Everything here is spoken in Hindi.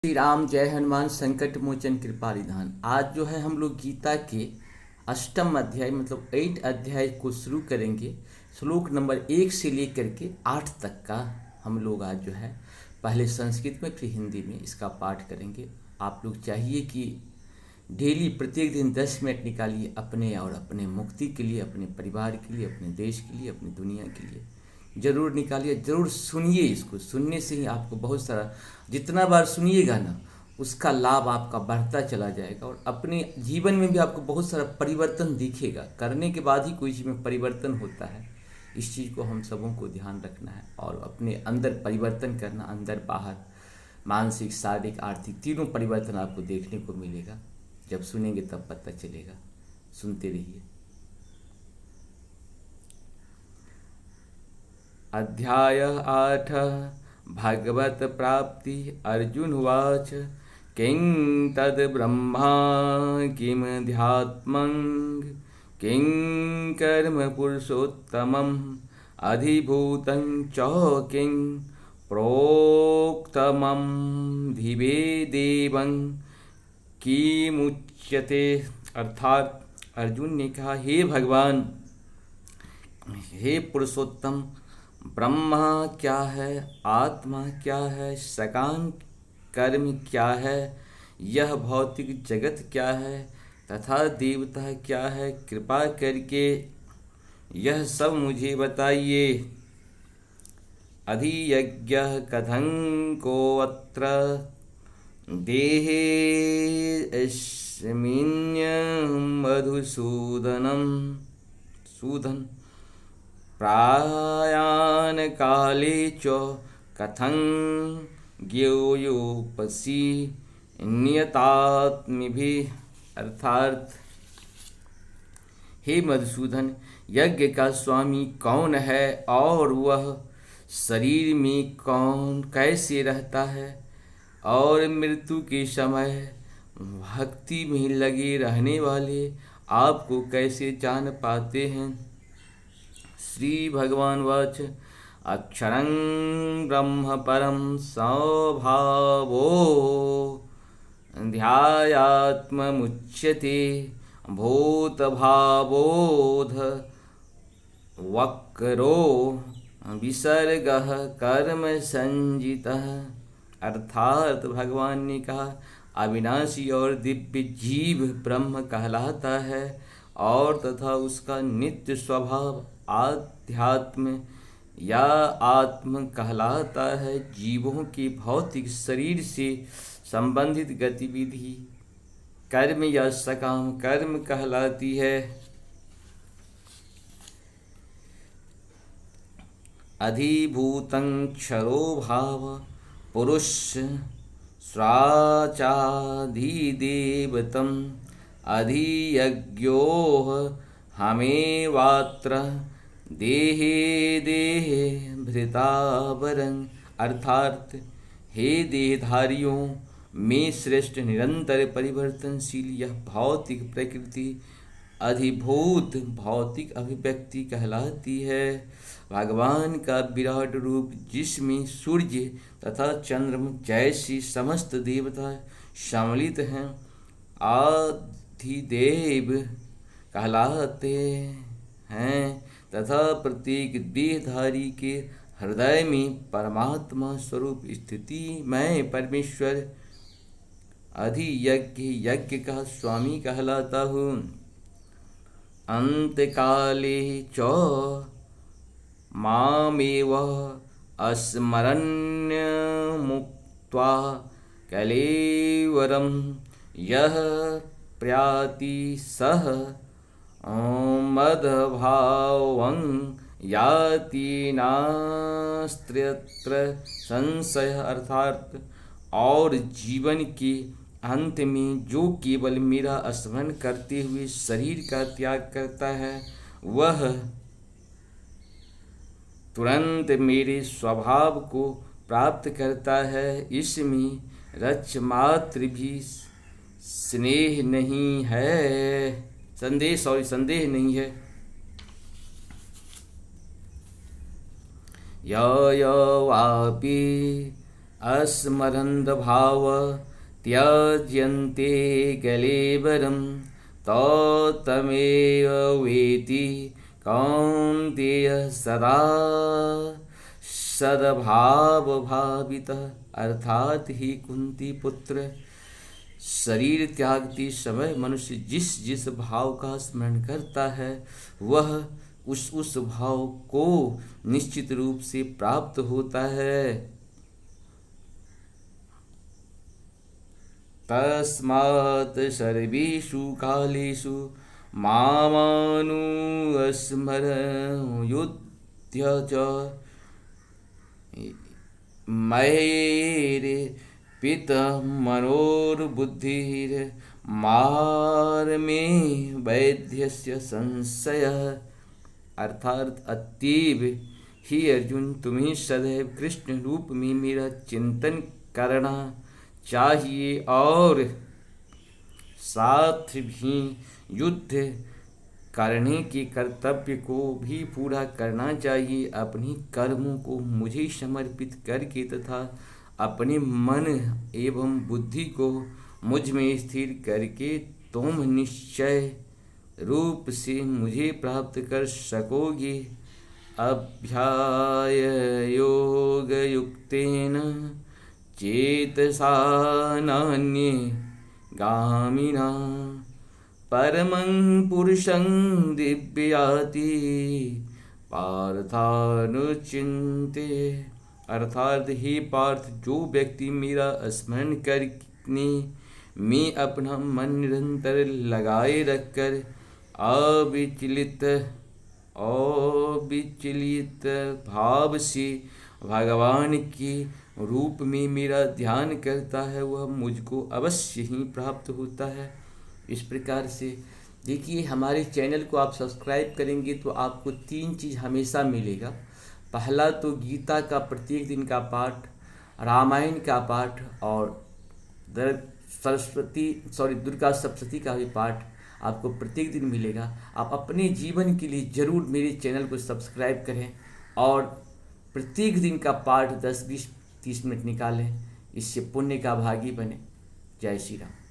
श्री राम जय हनुमान संकट मोचन कृपा निधान। आज जो है हम लोग गीता के अष्टम अध्याय मतलब 8 अध्याय को शुरू करेंगे। श्लोक नंबर 1 से लेकर के 8 तक का हम लोग आज जो है पहले संस्कृत में फिर हिंदी में इसका पाठ करेंगे। आप लोग चाहिए कि डेली प्रत्येक दिन 10 मिनट निकालिए अपने और अपने मुक्ति के लिए, अपने परिवार के लिए, अपने देश के लिए, अपनी दुनिया के लिए ज़रूर निकालिए। ज़रूर सुनिए, इसको सुनने से ही आपको बहुत सारा, जितना बार सुनिएगा ना उसका लाभ आपका बढ़ता चला जाएगा और अपने जीवन में भी आपको बहुत सारा परिवर्तन दिखेगा। करने के बाद ही कोई चीज़ में परिवर्तन होता है। इस चीज़ को हम सबों को ध्यान रखना है और अपने अंदर परिवर्तन करना, अंदर बाहर, मानसिक शारीरिक आर्थिक तीनों परिवर्तन आपको देखने को मिलेगा। जब सुनेंगे तब पता चलेगा। सुनते रहिए। अध्याय 8 भगवत प्राप्ति। अर्जुन उवाच किं तद् ब्रह्मा किमध्यात्मं किं कर्म पुरुषोत्तमम् अधिभूतं च किं प्रोक्तमं दिवे देवं किमुच्यते। अर्थात अर्जुन ने कहा, हे भगवान, हे पुरुषोत्तम, ब्रह्मा क्या है, आत्मा क्या है, सकाम कर्म क्या है, यह भौतिक जगत क्या है तथा देवता क्या है, कृपा करके यह सब मुझे बताइए। अधियज्ञः कथं कोऽत्र देहे सूदन प्रायान काले च कथं ज्ञेयोपसि नियतात्मिभिः। अर्थात हे मधुसूदन, यज्ञ का स्वामी कौन है और वह शरीर में कौन कैसे रहता है और मृत्यु के समय भक्ति में लगे रहने वाले आपको कैसे जान पाते हैं। श्री भगवान वाच अक्षरं ब्रह्म परम स्वभावो ध्यायात्ममुच्यते भूतभावोध वक्रो विसर्गः कर्म संजितः। अर्थात भगवान ने कहा, अविनाशी और दिव्य जीव ब्रह्म कहलाता है और तथा उसका नित्य स्वभाव आध्यात्म या आत्म कहलाता है। जीवों के भौतिक शरीर से संबंधित गतिविधि कर्म या सकाम कर्म कहलाती है। अधिभूतं क्षरो भाव पुरुष स्वाचाधिदेवतम अधियज्ञो हमेवात्र देहे देहे भृतावरं। अर्थात हे देहधारियों में श्रेष्ठ निरंतर परिवर्तनशील यह भौतिक प्रकृति अधिभूत भौतिक अभिव्यक्ति कहलाती है। भगवान का विराट रूप जिसमें सूर्य तथा चंद्रमा जैसी समस्त देवता सम्मिलित हैं अधिदेव कहलाते हैं तथा प्रत्येक देहधारी के हृदय में परमात्मा स्वरूप स्थिति मैं परमेश्वर अधियज्ञ यज्ञ का स्वामी कहलाता हूँ। अंतकाले च मामेव स्मरन् मुक्त्वा कलेवरं यः प्रयाति सः मद्भावं याति नास्त्यत्र संशयः। अर्थात और जीवन के अंत में जो केवल मेरा स्मरण करते हुए शरीर का त्याग करता है वह तुरंत मेरे स्वभाव को प्राप्त करता है। इसमें रच मात्र भी स्नेह नहीं है, संदेह नहीं है। य वापि अस्मरन्द भाव त्यज्यन्ते कलेवरं तमेव वेति कौन्तेय सदा सद्भाव भावितः। अर्थात ही कुंती पुत्र, शरीर त्यागते समय मनुष्य जिस जिस भाव का स्मरण करता है वह उस भाव को निश्चित रूप से प्राप्त होता है। तस्मात् सर्वेषु कालेषु मामानुस्मरयुध्य च मयैर्पितः मनोर्बुद्धिर्मार्मे वैद्यस्य संशयः। अर्थात अतीब ही अर्जुन, तुम्हें सदैव कृष्ण रूप में मेरा चिंतन करना चाहिए और साथ भी युद्ध करने के कर्तव्य को भी पूरा करना चाहिए। अपने कर्मों को मुझे समर्पित करके तथा अपने मन एवं बुद्धि को मुझ में स्थिर करके तुम निश्चय रूप से मुझे प्राप्त कर सकोगे। अभ्याय योग युक्तेन चेतसा नान्ये गामिना परमं पुरुषं दिव्याति पार्थानुचिन्ते। अर्थात हे पार्थ, जो व्यक्ति मेरा स्मरण करने में अपना मन निरंतर लगाए रखकर अविचलित भाव से भगवान के रूप में मेरा ध्यान करता है वह मुझको अवश्य ही प्राप्त होता है। इस प्रकार से देखिए, हमारे चैनल को आप सब्सक्राइब करेंगे तो आपको 3 चीज़ हमेशा मिलेगा। पहला तो गीता का प्रत्येक दिन का पाठ, रामायण का पाठ और दुर्गा सप्तशती का भी पाठ आपको प्रत्येक दिन मिलेगा। आप अपने जीवन के लिए ज़रूर मेरे चैनल को सब्सक्राइब करें और प्रत्येक दिन का पाठ 10, 20, 30 मिनट निकालें। इससे पुण्य का भागी बने। जय श्री राम।